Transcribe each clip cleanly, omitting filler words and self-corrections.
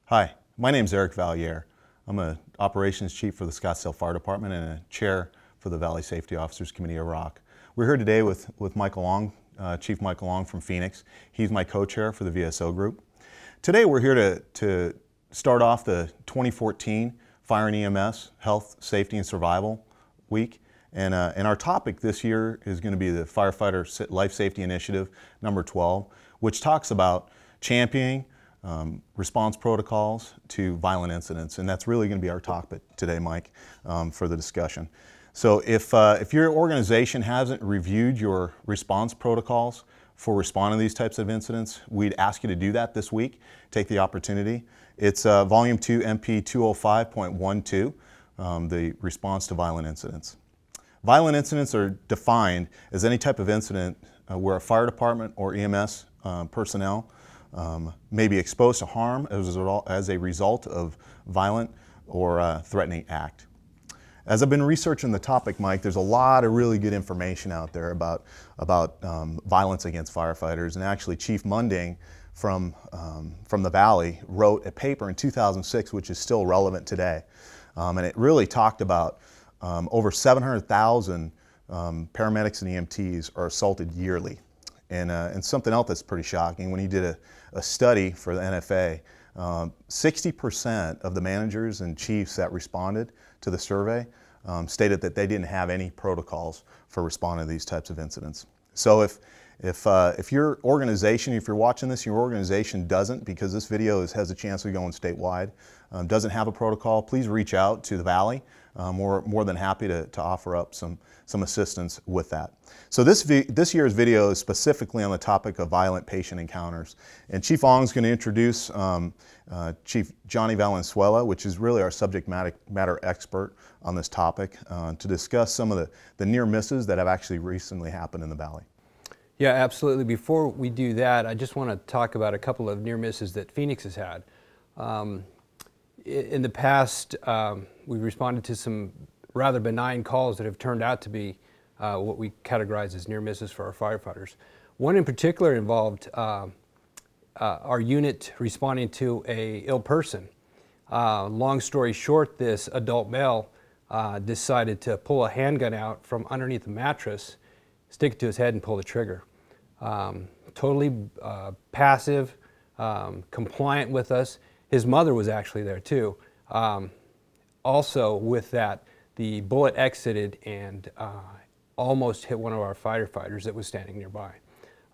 Hi, my name is Eric Valliere. I'm an operations chief for the Scottsdale Fire Department and a chair for the Valley Safety Officers Committee of ROC. We're here today with Michael Long, Chief Michael Long from Phoenix. He's my co-chair for the VSO group. Today we're here to start off the 2014 Fire and EMS Health, Safety, and Survival Week. And our topic this year is going to be the Firefighter Life Safety Initiative number 12, which talks about championing response protocols to violent incidents. And that's really going to be our topic today, Mike, for the discussion. So if your organization hasn't reviewed your response protocols for responding to these types of incidents, we'd ask you to do that this week. Take the opportunity. It's Volume 2, MP 205.12, the response to violent incidents. Violent incidents are defined as any type of incident where a fire department or EMS personnel may be exposed to harm as a result of violent or threatening act. As I've been researching the topic, Mike, there's a lot of really good information out there about violence against firefighters. And actually, Chief Munding from the Valley wrote a paper in 2006, which is still relevant today. And it really talked about over 700,000 paramedics and EMTs are assaulted yearly. And something else that's pretty shocking, when he did a study for the NFA, 60% of the managers and chiefs that responded to the survey stated that they didn't have any protocols for responding to these types of incidents. So if your organization, if you're watching this, your organization doesn't, because this video has a chance of going statewide, doesn't have a protocol, please reach out to the Valley. We're more than happy to offer up some assistance with that. So this year's video is specifically on the topic of violent patient encounters. And Chief Ong's going to introduce Chief Johnny Valenzuela, which is really our subject matter expert on this topic, to discuss some of the near misses that have actually recently happened in the Valley. Yeah, absolutely. Before we do that, I just want to talk about a couple of near misses that Phoenix has had. In the past, we've responded to some rather benign calls that have turned out to be what we categorize as near misses for our firefighters. One in particular involved our unit responding to an ill person. Long story short, this adult male decided to pull a handgun out from underneath the mattress, stick it to his head, and pull the trigger. Totally passive, compliant with us. His mother was actually there too. Also with that, the bullet exited and almost hit one of our firefighters that was standing nearby.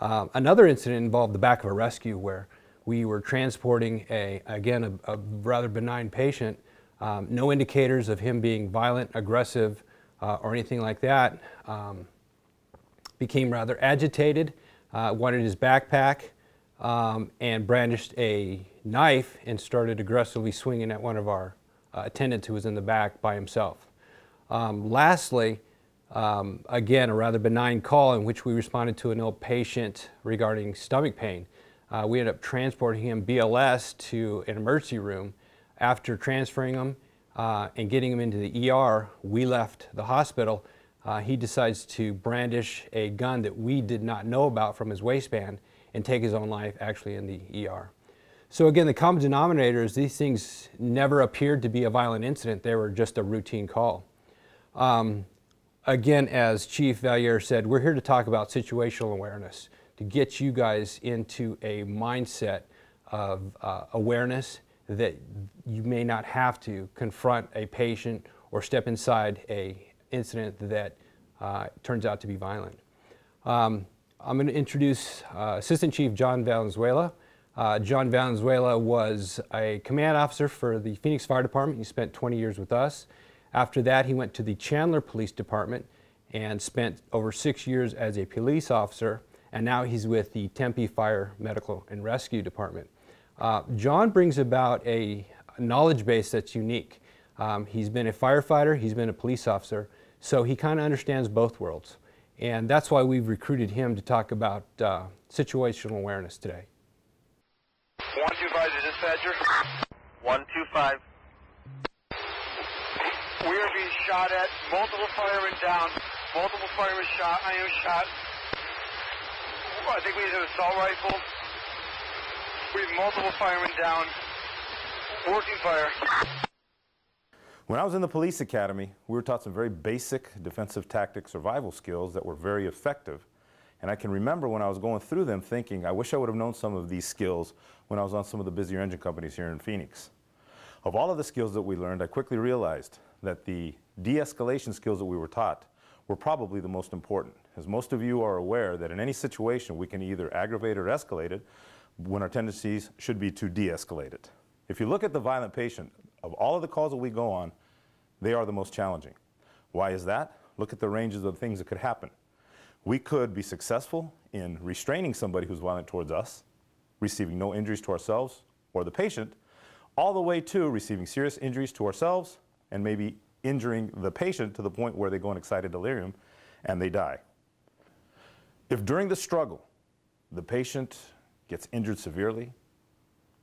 Another incident involved the back of a rescue where we were transporting a rather benign patient. No indicators of him being violent, aggressive, or anything like that. Became rather agitated, wanted his backpack, and brandished a knife and started aggressively swinging at one of our attendants who was in the back by himself. Lastly, again, a rather benign call in which we responded to an ill patient regarding stomach pain. We ended up transporting him BLS to an emergency room. After transferring him and getting him into the ER, we left the hospital. He decides to brandish a gun that we did not know about from his waistband and take his own life actually in the ER. So again, the common denominator is these things never appeared to be a violent incident. They were just a routine call. Again, as Chief Valliere said, we're here to talk about situational awareness, to get you guys into a mindset of awareness that you may not have to confront a patient or step inside an incident that turns out to be violent. I'm going to introduce Assistant Chief John Valenzuela. John Valenzuela was a command officer for the Phoenix Fire Department. He spent 20 years with us. After that, he went to the Chandler Police Department and spent over 6 years as a police officer, and now he's with the Tempe Fire Medical and Rescue Department. John brings about a knowledge base that's unique. He's been a firefighter, he's been a police officer, so he kind of understands both worlds. And that's why we've recruited him to talk about situational awareness today. 125 to dispatcher. 125. We are being shot at. Multiple firemen down. Multiple firemen shot. I am shot. I think we used an assault rifle. We have multiple firemen down. Working fire. When I was in the police academy, we were taught some very basic defensive tactic survival skills that were very effective. And I can remember when I was going through them thinking, I wish I would have known some of these skills when I was on some of the busier engine companies here in Phoenix. Of all of the skills that we learned, I quickly realized that the de-escalation skills that we were taught were probably the most important. As most of you are aware that in any situation we can either aggravate or escalate it when our tendencies should be to de-escalate it. If you look at the violent patient, of all of the calls that we go on, they are the most challenging. Why is that? Look at the ranges of things that could happen. We could be successful in restraining somebody who's violent towards us, receiving no injuries to ourselves or the patient, all the way to receiving serious injuries to ourselves and maybe injuring the patient to the point where they go in excited delirium and they die. If during the struggle the patient gets injured severely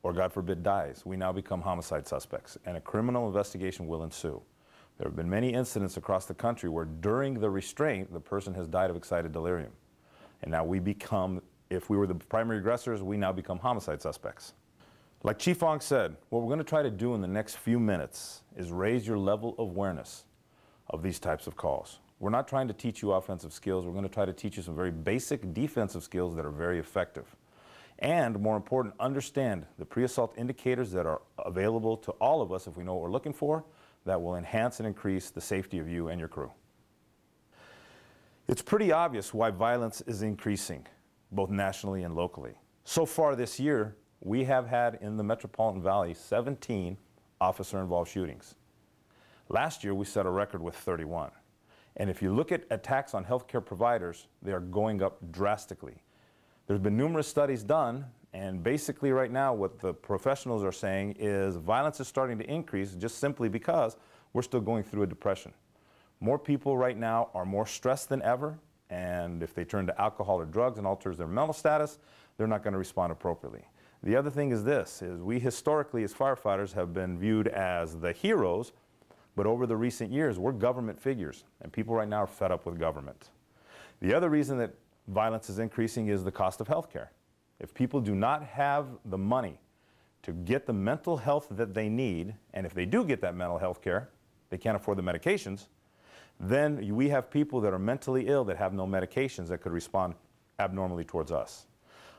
or God forbid dies, we now become homicide suspects and a criminal investigation will ensue. There have been many incidents across the country where during the restraint the person has died of excited delirium. And now we become, if we were the primary aggressors, we now become homicide suspects. Like Chief Ong said, what we're going to try to do in the next few minutes is raise your level of awareness of these types of calls. We're not trying to teach you offensive skills. We're going to try to teach you some very basic defensive skills that are very effective. And more important, understand the pre-assault indicators that are available to all of us if we know what we're looking for that will enhance and increase the safety of you and your crew. It's pretty obvious why violence is increasing, both nationally and locally. So far this year, we have had in the Metropolitan Valley 17 officer-involved shootings. Last year, we set a record with 31. And if you look at attacks on healthcare providers, they are going up drastically. There's been numerous studies done, and basically right now what the professionals are saying is violence is starting to increase just simply because we're still going through a depression. More people right now are more stressed than ever, and if they turn to alcohol or drugs and alters their mental status, they're not going to respond appropriately. The other thing is this, is we historically as firefighters have been viewed as the heroes, but over the recent years we're government figures, and people right now are fed up with government. The other reason that violence is increasing is the cost of health care. If people do not have the money to get the mental health that they need, and if they do get that mental health care, they can't afford the medications, then we have people that are mentally ill that have no medications that could respond abnormally towards us.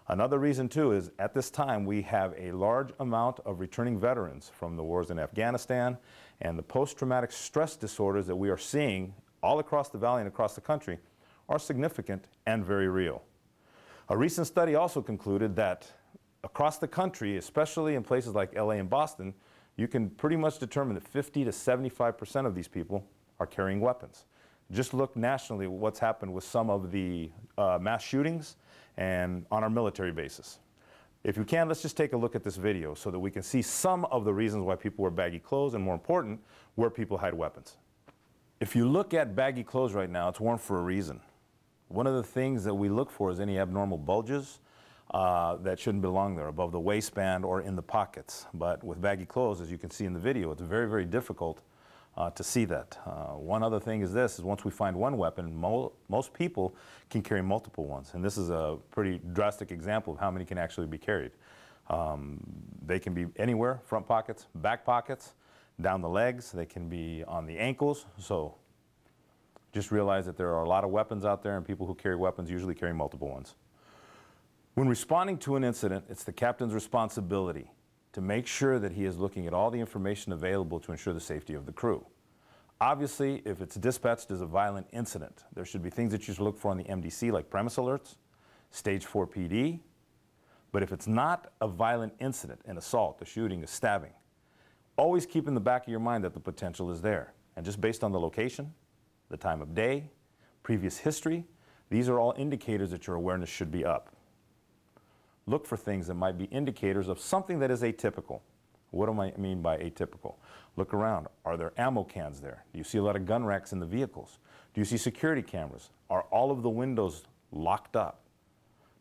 Another reason too is at this time we have a large amount of returning veterans from the wars in Afghanistan, and the post-traumatic stress disorders that we are seeing all across the valley and across the country are significant and very real. A recent study also concluded that across the country, especially in places like LA and Boston, you can pretty much determine that 50 to 75% of these people are carrying weapons. Just look nationally what's happened with some of the mass shootings and on our military bases. If you can, let's just take a look at this video so that we can see some of the reasons why people wear baggy clothes and, more important, where people hide weapons. If you look at baggy clothes right now, it's worn for a reason. One of the things that we look for is any abnormal bulges that shouldn't belong there, above the waistband or in the pockets. But with baggy clothes, as you can see in the video, it's very, very difficult to see that. One other thing is this, is once we find one weapon, most people can carry multiple ones. And this is a pretty drastic example of how many can actually be carried. They can be anywhere, front pockets, back pockets, down the legs, they can be on the ankles. So just realize that there are a lot of weapons out there, and people who carry weapons usually carry multiple ones. When responding to an incident, it's the captain's responsibility to make sure that he is looking at all the information available to ensure the safety of the crew. Obviously, if it's dispatched as a violent incident, there should be things that you should look for on the MDC, like premise alerts, stage 4 PD. But if it's not a violent incident, an assault, a shooting, a stabbing, always keep in the back of your mind that the potential is there. And just based on the location, the time of day, previous history, these are all indicators that your awareness should be up. Look for things that might be indicators of something that is atypical. What do I mean by atypical? Look around. Are there ammo cans there? Do you see a lot of gun racks in the vehicles? Do you see security cameras? Are all of the windows locked up?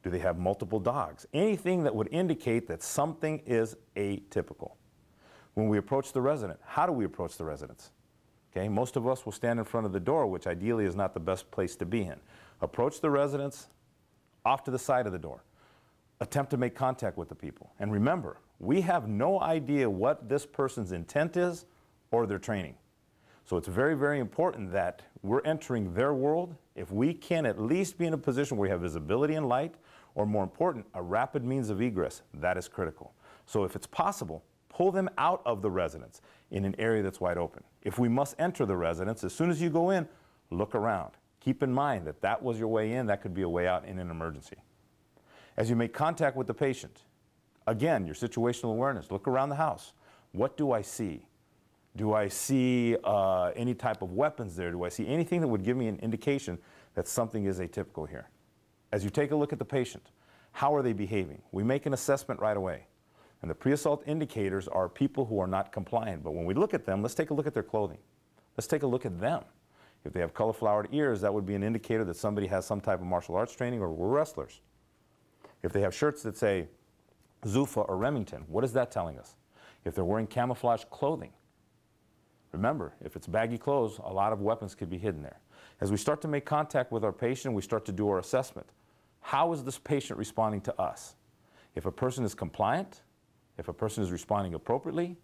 Do they have multiple dogs? Anything that would indicate that something is atypical. When we approach the resident, how do we approach the residents? Okay, most of us will stand in front of the door, which ideally is not the best place to be in. Approach the residents off to the side of the door. Attempt to make contact with the people. And remember, we have no idea what this person's intent is or their training. So it's very, very important that we're entering their world. If we can at least be in a position where we have visibility and light, or more important, a rapid means of egress, that is critical. So if it's possible, pull them out of the residence in an area that's wide open. If we must enter the residence, as soon as you go in, look around. Keep in mind that that was your way in, that could be a way out in an emergency. As you make contact with the patient, again, your situational awareness, look around the house. What do I see? Do I see any type of weapons there? Do I see anything that would give me an indication that something is atypical here? As you take a look at the patient, how are they behaving? We make an assessment right away. And the pre-assault indicators are people who are not compliant. But when we look at them, let's take a look at their clothing. Let's take a look at them. If they have color-flowered ears, that would be an indicator that somebody has some type of martial arts training or were wrestlers. If they have shirts that say Zuffa or Remington, what is that telling us? If they're wearing camouflage clothing, remember, if it's baggy clothes, a lot of weapons could be hidden there. As we start to make contact with our patient, we start to do our assessment. How is this patient responding to us? If a person is compliant, if a person is responding appropriately,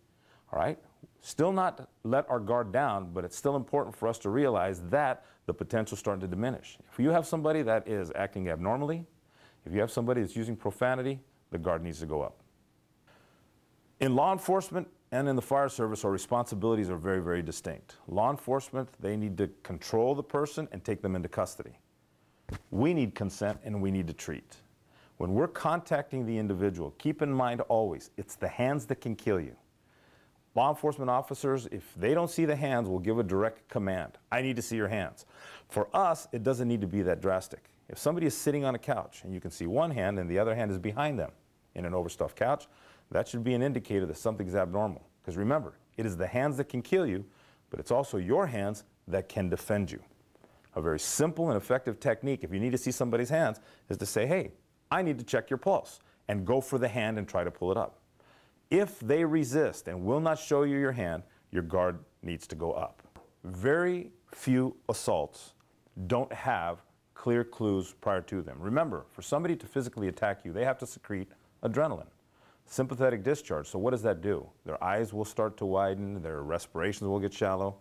all right, still not let our guard down, but it's still important for us to realize that the potential is starting to diminish. If you have somebody that is acting abnormally, if you have somebody that's using profanity, the guard needs to go up. In law enforcement and in the fire service, our responsibilities are very, very distinct. Law enforcement, they need to control the person and take them into custody. We need consent and we need to treat. When we're contacting the individual, keep in mind always, it's the hands that can kill you. Law enforcement officers, if they don't see the hands, will give a direct command. I need to see your hands. For us, it doesn't need to be that drastic. If somebody is sitting on a couch and you can see one hand and the other hand is behind them in an overstuffed couch, that should be an indicator that something's abnormal. Because remember, it is the hands that can kill you, but it's also your hands that can defend you. A very simple and effective technique, if you need to see somebody's hands, is to say, hey, I need to check your pulse, and go for the hand and try to pull it up. If they resist and will not show you your hand, your guard needs to go up. Very few assaults don't have clear clues prior to them. Remember, for somebody to physically attack you, they have to secrete adrenaline, sympathetic discharge. So what does that do? Their eyes will start to widen, their respirations will get shallow,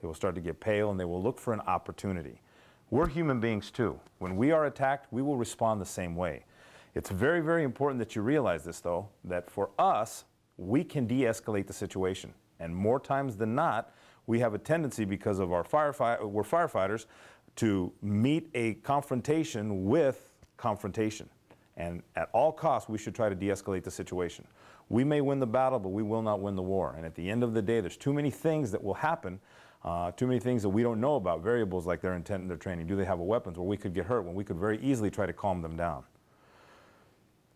they will start to get pale, and they will look for an opportunity. We're human beings too. When we are attacked, we will respond the same way. It's very, very important that you realize this, though, that for us, we can de-escalate the situation. And more times than not, we have a tendency, because of we're firefighters, to meet a confrontation with confrontation. And at all costs, we should try to de-escalate the situation. We may win the battle, but we will not win the war. And at the end of the day, there's too many things that will happen, too many things that we don't know about, variables like their intent and their training. Do they have weapons where we could get hurt, when we could very easily try to calm them down?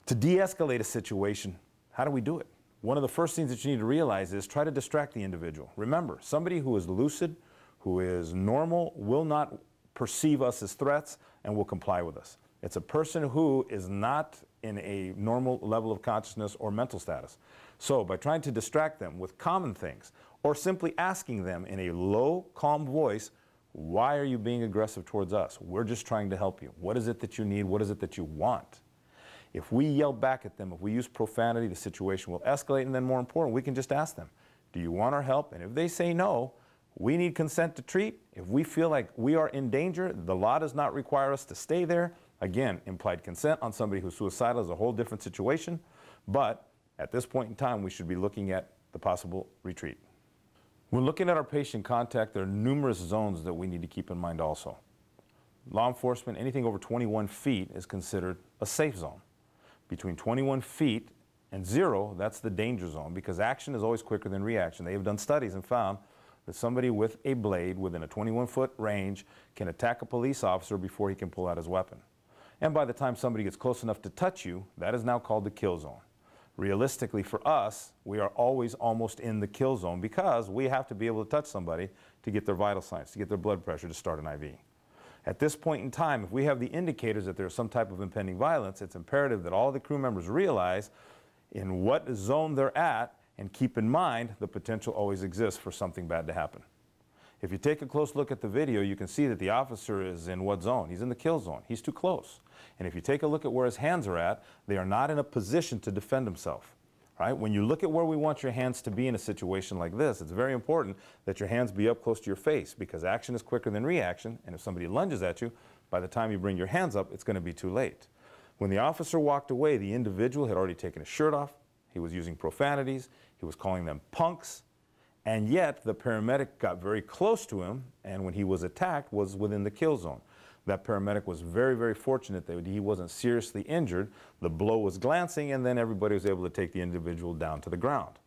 To de-escalate a situation, how do we do it? One of the first things that you need to realize is try to distract the individual. Remember, somebody who is lucid, who is normal, will not perceive us as threats and will comply with us. It's a person who is not in a normal level of consciousness or mental status. So by trying to distract them with common things, or simply asking them in a low, calm voice, why are you being aggressive towards us? We're just trying to help you. What is it that you need? What is it that you want? If we yell back at them, if we use profanity, the situation will escalate, and then more important, we can just ask them, do you want our help? And if they say no, we need consent to treat. If we feel like we are in danger, the law does not require us to stay there. Again, implied consent on somebody who's suicidal is a whole different situation, but at this point in time, we should be looking at the possible retreat. When looking at our patient contact, there are numerous zones that we need to keep in mind also. Law enforcement, anything over 21 feet is considered a safe zone. Between 21 feet and 0, that's the danger zone, because action is always quicker than reaction. They have done studies and found that somebody with a blade within a 21-foot range can attack a police officer before he can pull out his weapon. And by the time somebody gets close enough to touch you, that is now called the kill zone. Realistically, for us, we are always almost in the kill zone, because we have to be able to touch somebody to get their vital signs, to get their blood pressure, to start an IV. At this point in time, if we have the indicators that there's some type of impending violence, it's imperative that all the crew members realize in what zone they're at, and keep in mind the potential always exists for something bad to happen. If you take a close look at the video, you can see that the officer is in what zone? He's in the kill zone. He's too close. And if you take a look at where his hands are at, they are not in a position to defend himself. right? When you look at where we want your hands to be in a situation like this, it's very important that your hands be up close to your face, because action is quicker than reaction, and if somebody lunges at you, by the time you bring your hands up, it's going to be too late. When the officer walked away, the individual had already taken his shirt off, he was using profanities, he was calling them punks, and yet the paramedic got very close to him, and when he was attacked, was within the kill zone. That paramedic was very, very fortunate that he wasn't seriously injured. The blow was glancing, and then everybody was able to take the individual down to the ground.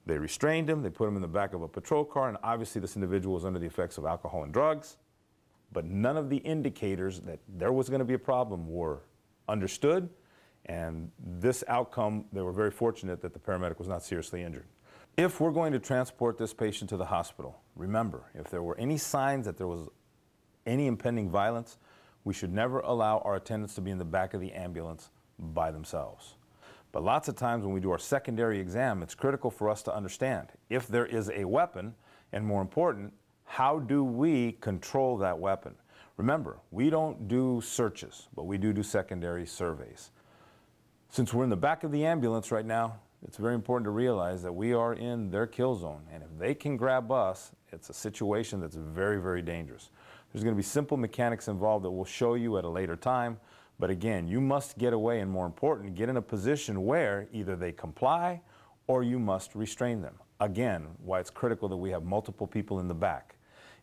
They restrained him, they put him in the back of a patrol car, and obviously this individual was under the effects of alcohol and drugs, but none of the indicators that there was going to be a problem were understood, and this outcome, they were very fortunate that the paramedic was not seriously injured. If we're going to transport this patient to the hospital, remember, if there were any signs that there was any impending violence, we should never allow our attendants to be in the back of the ambulance by themselves. But lots of times when we do our secondary exam, it's critical for us to understand if there is a weapon, and more important, how do we control that weapon? Remember, we don't do searches, but we do secondary surveys. Since we're in the back of the ambulance right now, it's very important to realize that we are in their kill zone, and if they can grab us, it's a situation that's very, very dangerous. There's going to be simple mechanics involved that we'll show you at a later time, but again, you must get away, and more important, get in a position where either they comply or you must restrain them. Again, why it's critical that we have multiple people in the back.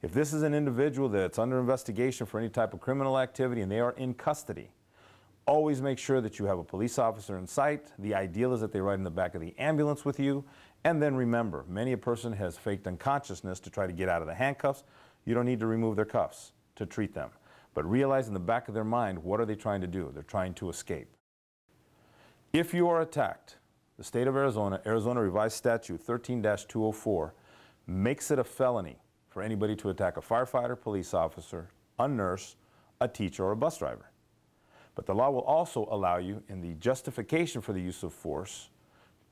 If this is an individual that's under investigation for any type of criminal activity and they are in custody, always make sure that you have a police officer in sight. The ideal is that they ride in the back of the ambulance with you. And then remember, many a person has faked unconsciousness to try to get out of the handcuffs. You don't need to remove their cuffs to treat them. But realize in the back of their mind, what are they trying to do? They're trying to escape. If you are attacked, the state of Arizona, Arizona Revised Statute 13-204, makes it a felony for anybody to attack a firefighter, police officer, a nurse, a teacher, or a bus driver. But the law will also allow you, in the justification for the use of force,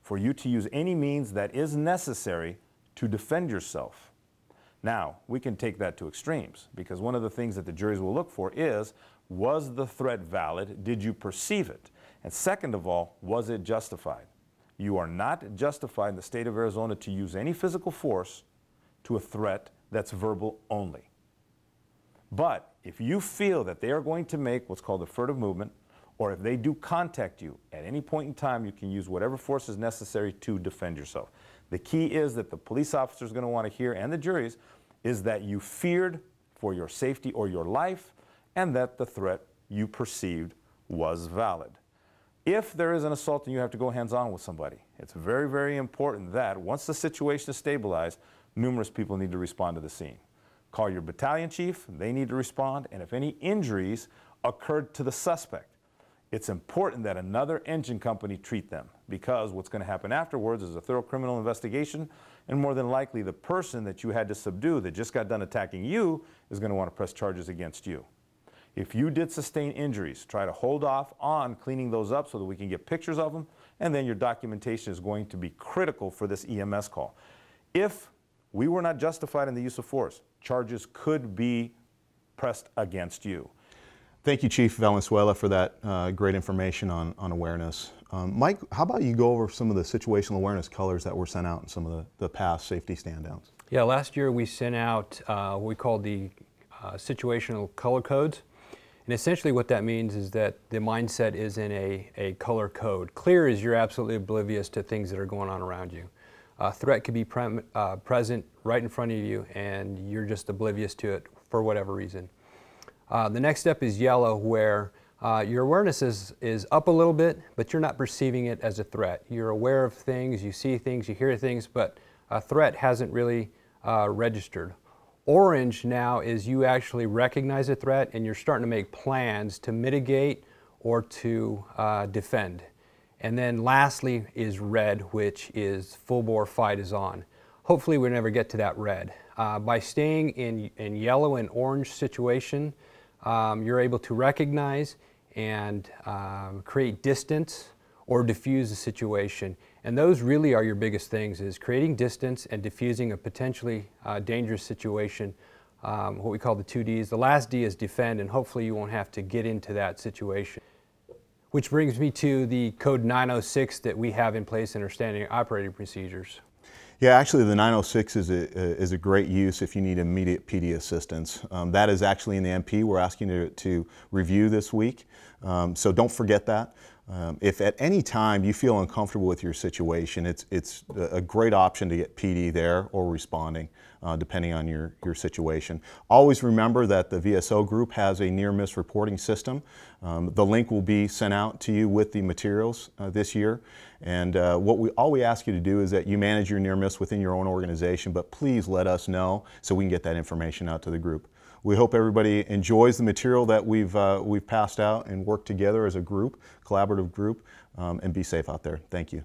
for you to use any means that is necessary to defend yourself. Now, we can take that to extremes, because one of the things that the juries will look for is, was the threat valid? Did you perceive it? And second of all, was it justified? You are not justified in the state of Arizona to use any physical force to a threat that's verbal only. But if you feel that they are going to make what's called a furtive movement, or if they do contact you at any point in time, you can use whatever force is necessary to defend yourself. The key is that the police officer is going to want to hear, and the juries, is that you feared for your safety or your life, and that the threat you perceived was valid. If there is an assault and you have to go hands-on with somebody, it's very, very important that once the situation is stabilized, numerous people need to respond to the scene. Call your battalion chief, they need to respond, and if any injuries occurred to the suspect, it's important that another engine company treat them, because what's going to happen afterwards is a thorough criminal investigation, and more than likely the person that you had to subdue that just got done attacking you is going to want to press charges against you. If you did sustain injuries, try to hold off on cleaning those up so that we can get pictures of them, and then your documentation is going to be critical for this EMS call. If we were not justified in the use of force, charges could be pressed against you. Thank you, Chief Valenzuela, for that great information on awareness. Mike, how about you go over some of the situational awareness colors that were sent out in some of the past safety standouts? Yeah, last year we sent out what we called the situational color codes. And essentially what that means is that the mindset is in a color code. Clear is you're absolutely oblivious to things that are going on around you. A threat could be present right in front of you and you're just oblivious to it for whatever reason. The next step is yellow, where your awareness is up a little bit, but you're not perceiving it as a threat. You're aware of things, you see things, you hear things, but a threat hasn't really registered. Orange now is you actually recognize a threat and you're starting to make plans to mitigate or to defend. And then lastly is red, which is full bore fight is on. Hopefully we never get to that red. By staying in yellow and orange situation, you're able to recognize and create distance or diffuse the situation. And those really are your biggest things, is creating distance and diffusing a potentially dangerous situation, what we call the 2 Ds. The last D is defend, and hopefully you won't have to get into that situation. Which brings me to the code 906 that we have in place in our standard operating procedures. Yeah, actually the 906 is a great use if you need immediate PD assistance. That is actually in the MP. We're asking you to review this week, so don't forget that. If at any time you feel uncomfortable with your situation, it's a great option to get PD there or responding, depending on your situation. Always remember that the VSO group has a near-miss reporting system. The link will be sent out to you with the materials this year. And all we ask you to do is that you manage your near-miss within your own organization, but please let us know so we can get that information out to the group. We hope everybody enjoys the material that we've passed out and work together as a group, collaborative group, and be safe out there. Thank you.